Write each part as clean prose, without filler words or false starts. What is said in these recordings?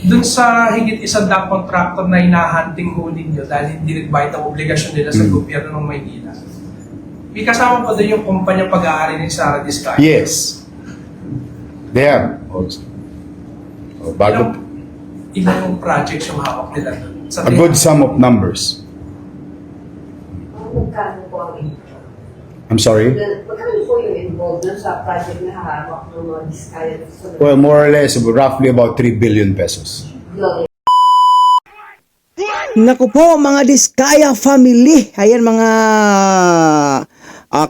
dun sa higit isang daang contractor na hinahunting ho ninyo dahil hindi nagbayad ang obligasyon nila sa gobyerno ng Maynila, may kasama pa doon yung kumpanya pag-aari ni Sara Diskaya? Yes. They are also. Bago, Ilang projects yung hawak nila doon? a good sum of numbers. Magkano po ang involved? I'm sorry? Magkano po yung involved dun sa project na hawak ng mga Diskaya? Well, more or less, roughly about 3 billion pesos. Naku po mga Diskaya family. Ayan mga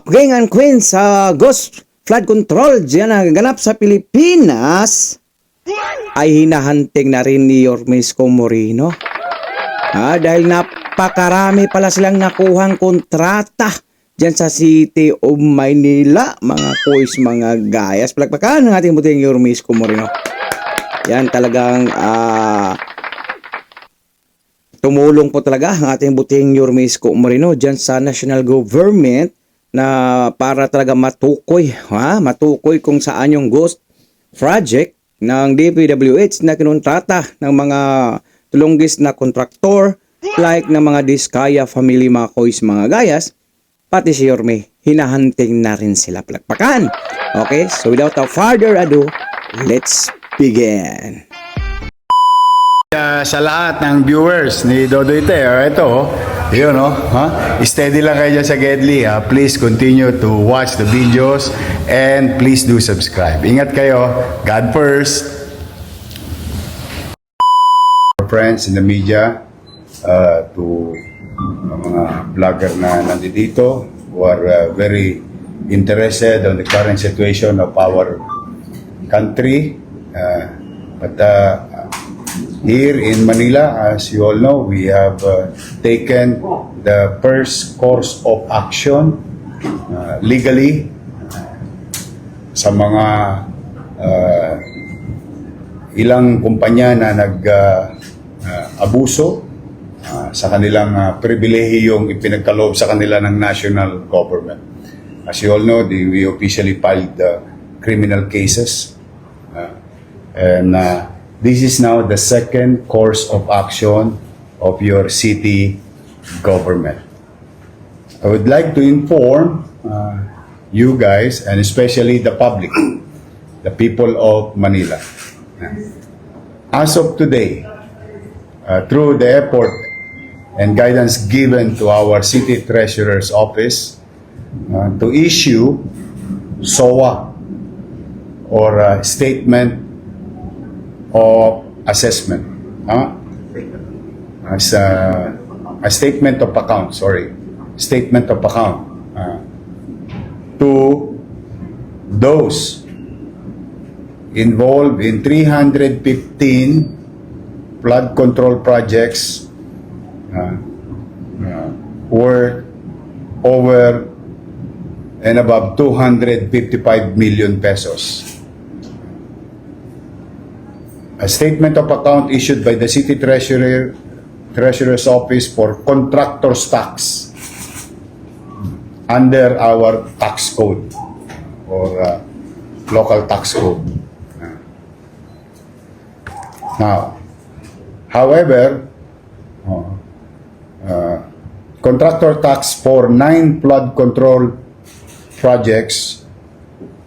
king and queen sa Ghost Flood Control dyan naganap sa Pilipinas ay hinahanting na rin ni Yormisco Moreno. Dahil napakarami pala silang nakuhang kontrata dyan sa City of Maynila. Mga kuis, mga gayas. Palakpakan ng ating buting Yormisco Moreno. Yan talagang tumulong po talaga ang ating buting Yormisco Moreno dyan sa national government na para talaga matukoy kung saan yung ghost project ng DPWH na kinontrata ng mga tulunggis na kontraktor like ng mga Diskaya family, mga kois, mga gayas, pati si Yorme, hinahunting na rin sila. Palakpakan. Okay, so without further ado, let's begin. Sa lahat ng viewers ni Dodoy Te, ito, yun, steady lang kayo dyan sa Gedli. Please continue to watch the videos and please do subscribe. Ingat kayo. God first. Our friends in the media, to mga vlogger na nandito who are very interested on the current situation of our country. But here in Manila, as you all know, we have taken the first course of action legally sa mga ilang kumpanya na nag-abuso sa kanilang pribilehiyong ipinagkaloob sa kanila ng national government. As you all know, we officially filed criminal cases and this is now the second course of action of your city government. I would like to inform you guys, and especially the public, the people of Manila. As of today, through the effort and guidance given to our City Treasurer's Office to issue SOA or Statement of Assessment, as a statement of account, statement of account to those involved in 315 flood control projects worth over and above 255 million pesos. A statement of account issued by the City Treasurer's Office for contractor's tax under our tax code or local tax code. Now, however, contractor tax for 9 flood control projects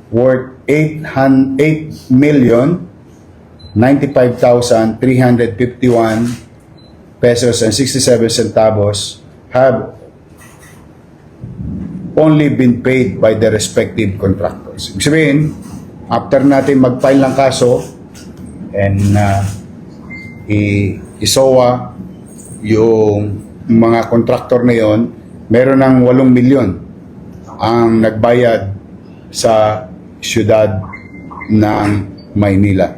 worth 8,095,351 pesos and 67 centavos have only been paid by the respective contractors. Ibig sabihin, after natin mag-file ng kaso and i-SOA yung mga contractor na yon, meron ng 8 milyon ang nagbayad sa siyudad ng Maynila.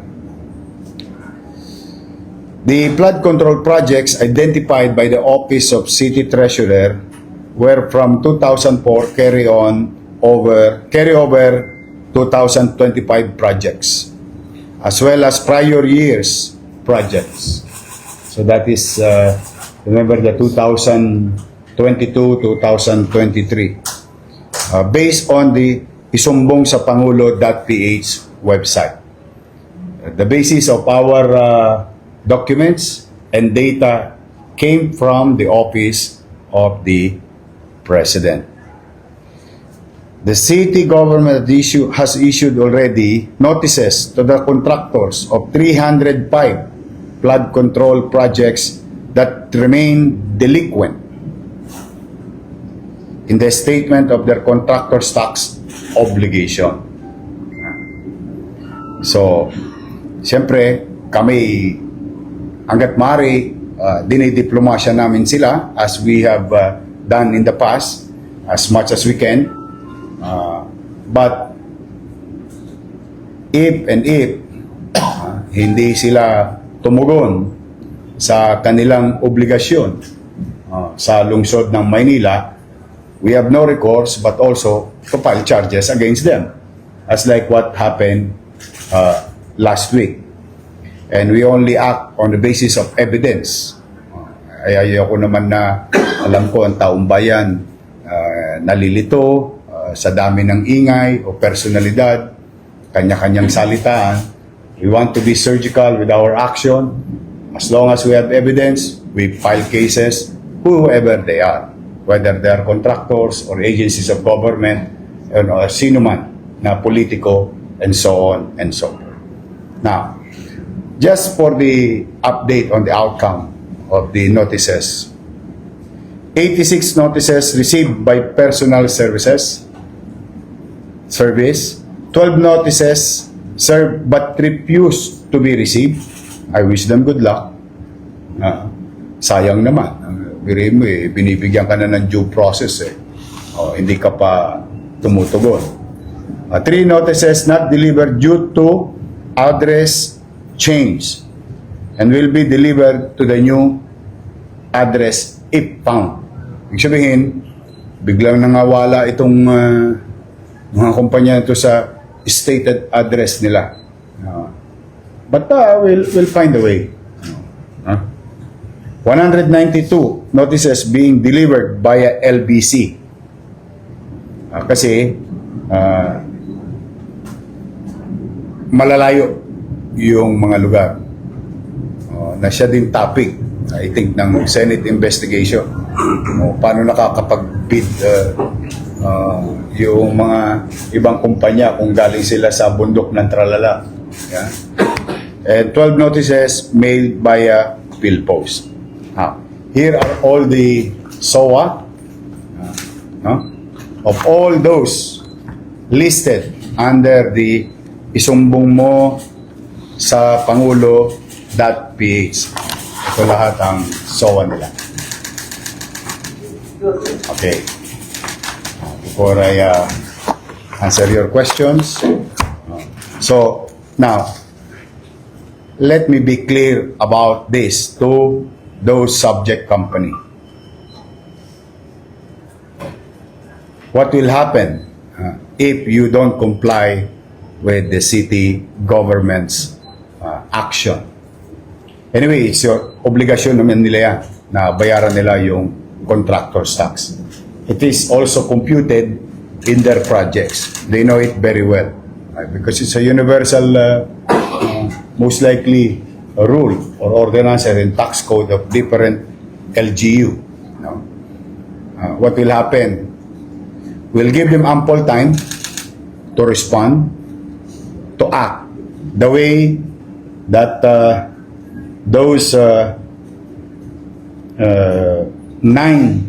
The flood control projects identified by the Office of City Treasurer were from 2004 carry over 2025 projects, as well as prior years projects. So that is, remember the 2022-2023, based on the isumbong sa pangulo.ph website. The basis of our documents and data came from the office of the President. The city government has issued already notices to the contractors of 305 flood control projects that remain delinquent in the statement of their contractor's tax obligation. So, siyempre, kami, hanggat maaari, dinidiplomasya namin sila as we have done in the past, as much as we can. But if hindi sila tumugon sa kanilang obligasyon sa lungsod ng Maynila, we have no recourse but also to file charges against them, as like what happened last week. And we only act on the basis of evidence. Ay ayoko naman na alam ko ang taong bayan nalilito sa dami ng ingay o personalidad, kanya-kanyang salitaan. We want to be surgical with our action. As long as we have evidence, we file cases, whoever they are, whether they are contractors or agencies of government, or sino man na politiko, and so on and so forth. Now, just for the update on the outcome of the notices, 86 notices received by personal service, 12 notices served but refused to be received. I wish them good luck. Sayang naman. Biro mo binibigyan ka na ng due process hindi ka pa tumutugon. 3 notices not delivered due to address change and will be delivered to the new address if found. Ibig sabihin, biglang nangawala itong mga kumpanya ito sa stated address nila. But we'll find a way. 192 notices being delivered via LBC. Kasi malalayo yung mga lugar na siya din topic, I think, ng Senate investigation. Paano nakakapag-bid yung mga ibang kumpanya kung galing sila sa bundok ng tralala. Yeah? And 12 notices mailed via PhilPost. Here are all the SOA of all those listed under the isumbong mo sa Pangulo.ph. Ito lahat ang SOA nila. Okay. Before I answer your questions. So, now, let me be clear about this to those subject company. What will happen if you don't comply with the city government's action? Anyway, it's your obligation naman nila yan na bayaran nila yung contractor's tax. It is also computed in their projects. They know it very well. Because it's a universal, most likely, a rule or ordinance and tax code of different LGU. What will happen? We'll give them ample time to respond, to act the way that those 9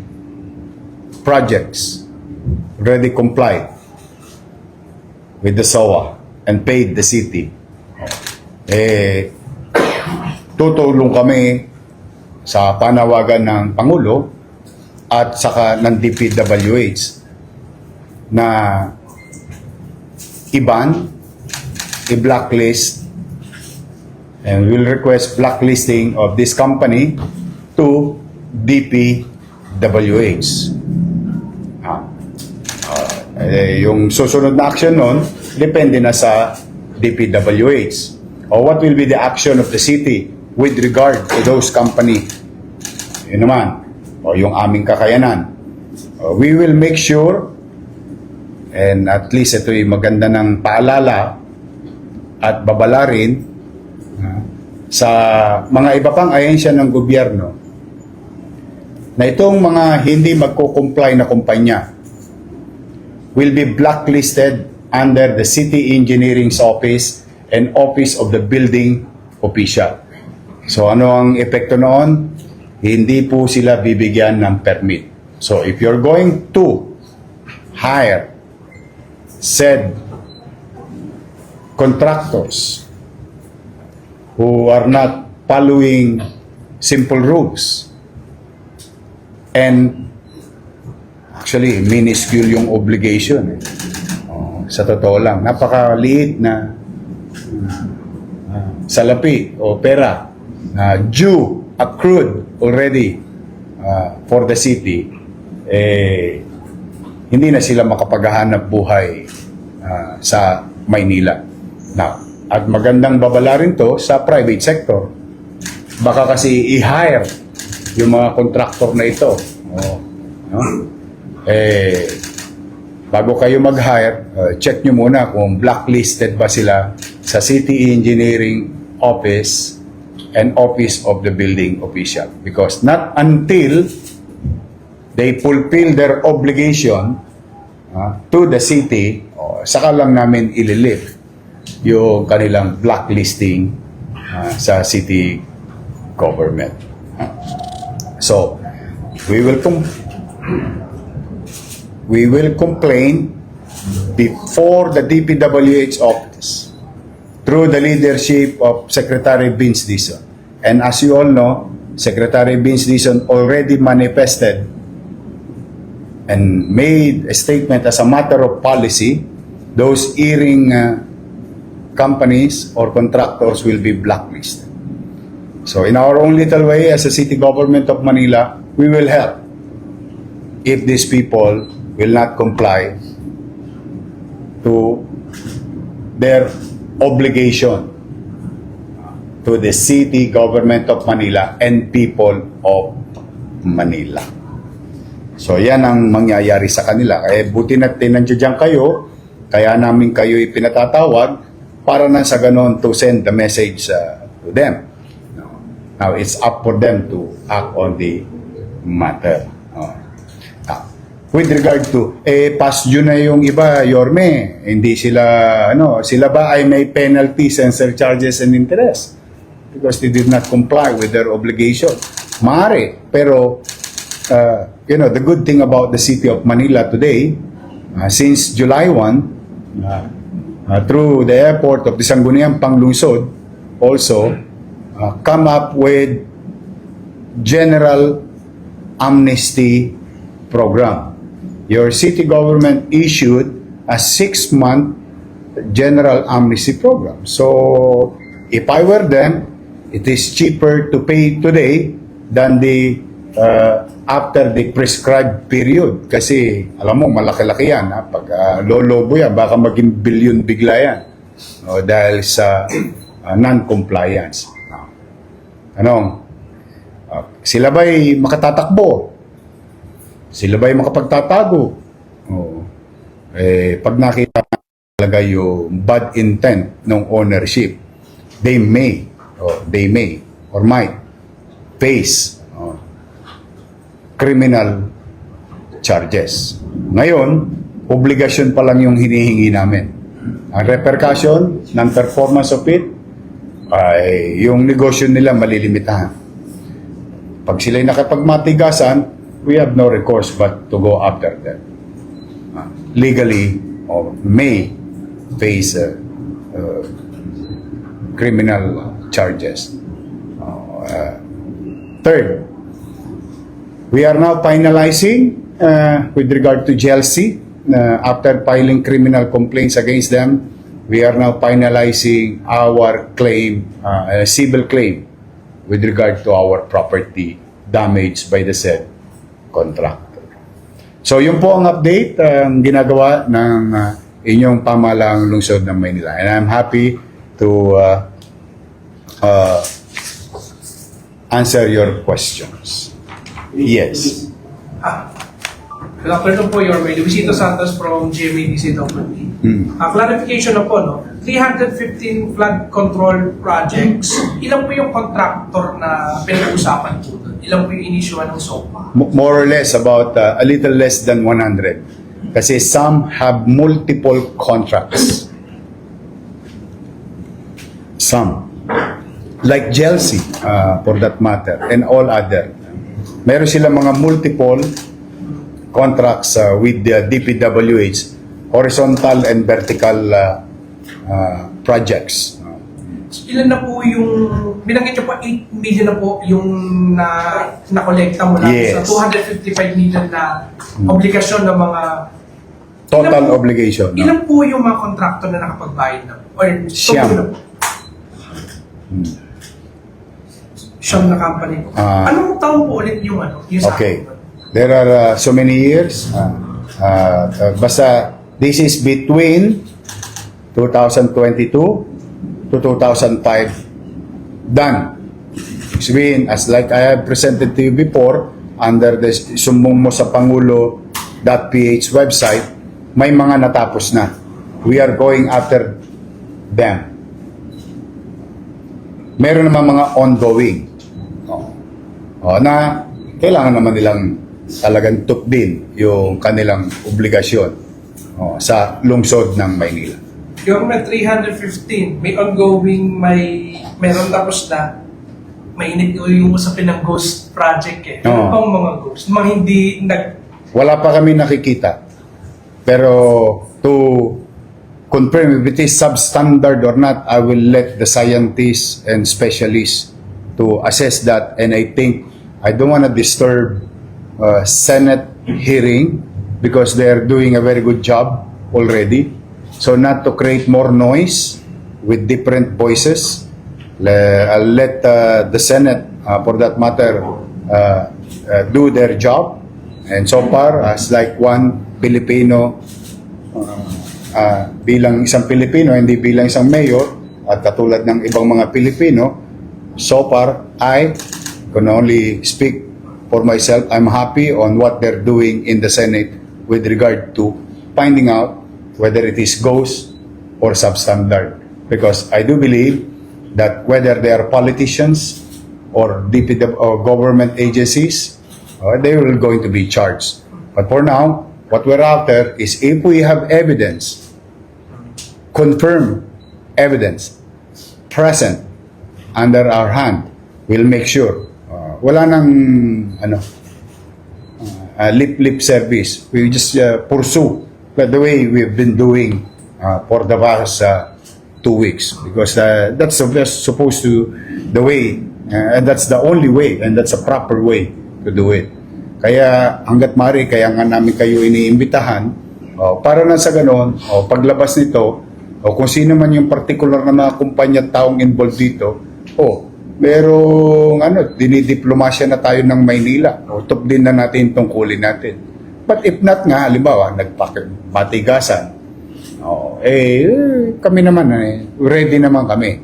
projects already complied with the SOA and paid the city. Tutulong kami sa panawagan ng Pangulo at saka ng DPWH na i-ban, i-blacklist, and we'll request blacklisting of this company to DPWH. Yung susunod na action nun, depende na sa DPWH. Or what will be the action of the city with regard to those company? Yun naman. O yung aming kakayanan. We will make sure, and at least ito'y maganda ng paalala at babala rin sa mga iba pang ahensya ng gobyerno na itong mga hindi magko-comply na kumpanya will be blacklisted under the City Engineering's Office and Office of the Building Official. So ano ang epekto noon? Hindi po sila bibigyan ng permit. So if you're going to hire said contractors who are not following simple rules and actually minuscule yung obligation. Sa totoo lang, napakaliit na salapi o pera na due, accrued already for the city, hindi na sila makapaghahanap buhay sa Maynila. Now, at magandang babala rin to sa private sector. Baka kasi i-hire yung mga contractor na ito. No? Bago kayo mag-hire, check nyo muna kung blacklisted ba sila sa City Engineering Office and Office of the Building Official. Because not until they fulfill their obligation to the city, saka lang namin ililift yung kanilang blacklisting sa city government. So, we will complain before the DPWH office through the leadership of Secretary Vince Dizon. And as you all know, Secretary Vince Dizon already manifested and made a statement as a matter of policy, those earring companies or contractors will be blacklisted. So in our own little way as a city government of Manila, we will help if these people will not comply to their obligation to the city government of Manila and people of Manila. So yan ang mangyayari sa kanila. Kaya buti natin nandiyan kayo, kaya namin kayo ipinatatawag para na sa ganon to send the message to them. Now it's up for them to act on the matter. With regard to, past due na yung iba, Yorme, hindi sila, sila ba ay may penalties and surcharges and interest because they did not comply with their obligation? Maaari, pero the good thing about the city of Manila today, since July 1, through the effort of the Sangguniang Panglungsod, also come up with general amnesty program. Your city government issued a 6-month general amnesty program. So, if I were them, it is cheaper to pay today than the after the prescribed period. Kasi, alam mo, malaki-laki yan. Pag lolobo yan, baka maging billion bigla yan. Dahil sa non-compliance. Sila ba'y makatatakbo? Sila ba'y makapagtatago? Pag nakita talaga yung bad intent ng ownership, they may or might face criminal charges. Ngayon, obligasyon pa lang yung hinihingi namin. Ang repercussion ng performance of it ay yung negosyo nila malilimitahan. Pag sila'y nakapagmatigasan, we have no recourse but to go after them. Legally, or may face criminal charges. Third, we are now finalizing with regard to GLC. After filing criminal complaints against them, we are now finalizing our claim, civil claim, with regard to our property damaged by the said contractor. So yun po ang update ang ginagawa ng inyong pamahalang lungsod ng Maynila. And I'm happy to answer your questions. Yes. Good afternoon po, Your Way. Luisito Santos from GMA DCWD. Clarification na po, no? 315 flood control projects, ilan po yung contractor na pinag-usapan po doon? Ilan po yung inisyuan ng SOPA? More or less about a little less than 100. Kasi some have multiple contracts. Some. Like Chelsea, for that matter, and all other. Meron silang mga multiple contracts with the DPWH, horizontal and vertical projects. Ilan na po yung, binanggit nyo po 8 million na po yung na-collecta mula Yes. sa 255 million na obligasyon ng mga... Total obligation. No? Ilan po yung mga kontraktor na nakapagbayad na? Or Siyam. na po? Siyam na company po. Anong taon po ulit yung ano? Yung sa Okay. akin? There are so many years. Basta this is between 2022 to 2005 done. Sabihin, as like I have presented to you before, under the sumbong mo sa Pangulo.ph website, may mga natapos na. We are going after them. Meron naman mga ongoing. Na kailangan naman nilang talagang tupdin yung kanilang obligasyon sa lungsod ng Maynila. Yung may 315, may ongoing, meron tapos na, mainit ko yung usapin ng ghost project eh. Ano Oo. pang mga ghost? Mga hindi Wala pa kami nakikita. Pero to confirm if it is substandard or not, I will let the scientists and specialists to assess that. And I think I don't want to disturb Senate hearing because they are doing a very good job already. So not to create more noise with different voices, I'll let the Senate, for that matter, do their job. And so far, as like one Filipino, bilang isang Pilipino, hindi bilang isang mayor, at katulad ng ibang mga Pilipino, so far, I can only speak for myself. I'm happy on what they're doing in the Senate with regard to finding out whether it is ghost or substandard. Because I do believe that whether they are politicians or DPW or government agencies, they will going to be charged. But for now, what we're after is if we have evidence, confirmed evidence, present under our hand, we'll make sure wala nang lip service. We just pursue the way we've been doing for the past 2 weeks, because that's supposed to the way, and that's the only way, and that's a proper way to do it. Kaya hanggat mari, kaya nga namin kayo iniimbitahan para na sa ganon, paglabas nito, kung sino man yung particular na mga kumpanya at taong involved dito, merong dinidiplomasya na tayo ng Maynila, top din na natin tungkulin natin. But if not nga, halimbawa, nagpatigasan, kami naman, ready naman kami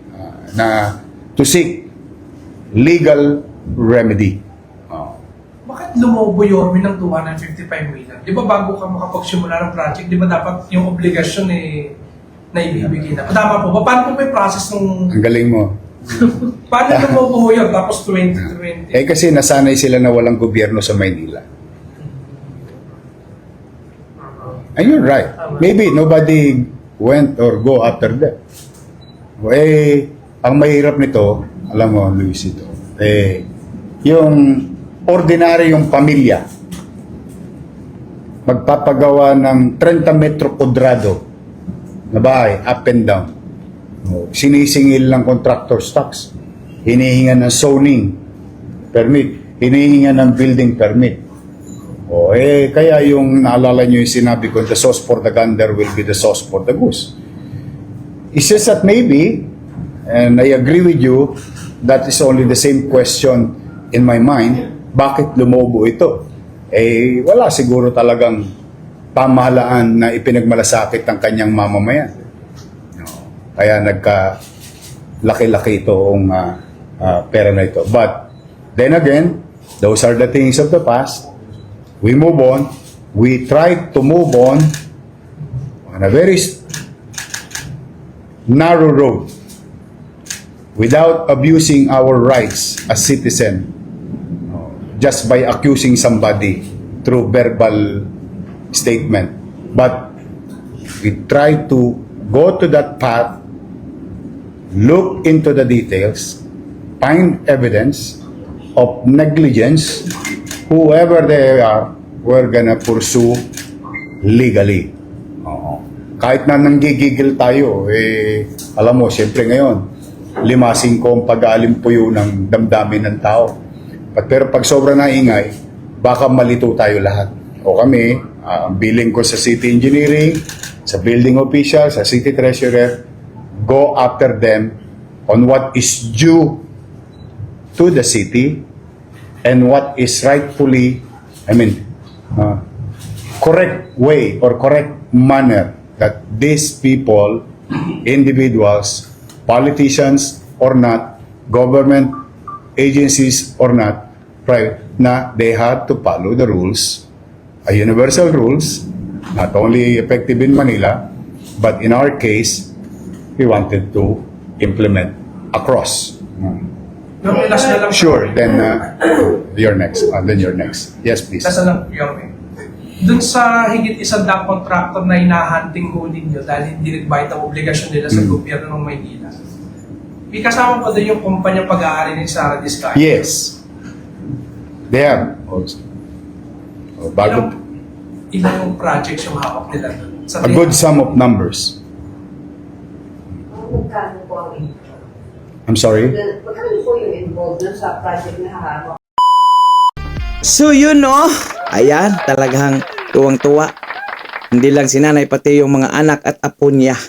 na to seek legal remedy. Bakit lumobo Yorme ng 255 million? Di ba bago ka makapagsimula ng project, di ba dapat yung obligasyon na ibibigay na? Tama po ba? Paano po may process nung... Ang galing mo. Paano lumobo yun? Tapos 2020? Kasi nasanay sila na walang gobyerno sa Maynila. And you're right. Maybe nobody went or go after them. Ang mahirap nito, alam mo, Luisito, yung ordinaryong pamilya magpapagawa ng 30 metro kwadrado na bahay, up and down. Sinisingil ng contractor's tax, hinihinga ng zoning permit, hinihinga ng building permit. Kaya yung naalala nyo yung sinabi ko, the sauce for the gander will be the sauce for the goose. It's just that maybe, and I agree with you, that is only the same question in my mind, bakit lumobo ito? Wala siguro talagang pamahalaan na ipinagmalasakit ang kanyang mamamayan. Kaya nagka-laki-laki itong pera na ito. But then again, those are the things of the past. We move on. We try to move on a very narrow road without abusing our rights as citizen just by accusing somebody through verbal statement. But we try to go to that path, look into the details, find evidence of negligence, whoever they are, we're gonna pursue legally. Oo. Kahit na nanggigigil tayo, alam mo, siyempre ngayon, 5-5 ang pag-aalimpuyo ng damdamin ng tao. Pero pag sobra na ingay, baka malito tayo lahat. O kami, ang billing ko sa city engineering, sa building official, sa city treasurer, go after them on what is due to the city and what is rightfully, correct way or correct manner that these people, individuals, politicians or not, government agencies or not, right, na they had to follow the rules, universal rules, not only effective in Manila, but in our case, we wanted to implement across. Yorme, last na lang. Sure, then you're next. Then you're next. Yes, please. Last na lang, Yorme. Dun sa higit 100 contractor na hinahunting ho ninyo dahil hindi nagbayad ang obligasyon nila sa gobyerno ng Maynila, may kasama pa doon yung kumpanya pag-aari ni Sara Diskaya. Yes. They have also. Bago, Ilang projects yung hawak nila doon? Sa a good sum of numbers. Magkano po ang involved? I'm sorry? Magkano po yung involved dun sa project na hahawak? So yun no, ayan talagang tuwang-tuwa. Hindi lang si nanay pati yung mga anak at apo niya.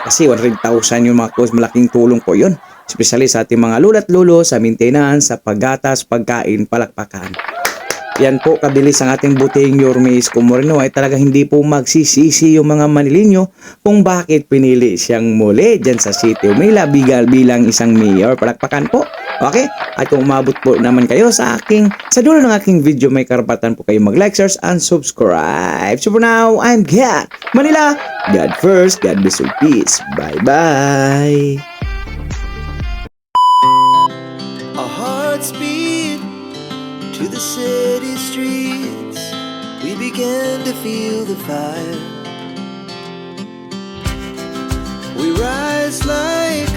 Kasi 100,000 yung mga close, malaking tulong po yun. Especially sa ating mga lula't lulo, sa maintenance, sa paggatas, pagkain, palakpakan. Yan po kabilis ang ating butihing Yorme Isko Moreno ay talaga hindi po magsisisi yung mga Manileño kung bakit pinili siyang muli dyan sa City of Manila bilang isang mayor. Palakpakan po. Okay? At kung umabot po naman kayo sa dulo ng aking video, may karapatan po kayo mag-like, share, and subscribe. So for now, I'm Gat Manila. God first, God bless you, peace. Bye-bye. Our hearts beat to the city streets. We began to feel the fire. We rise like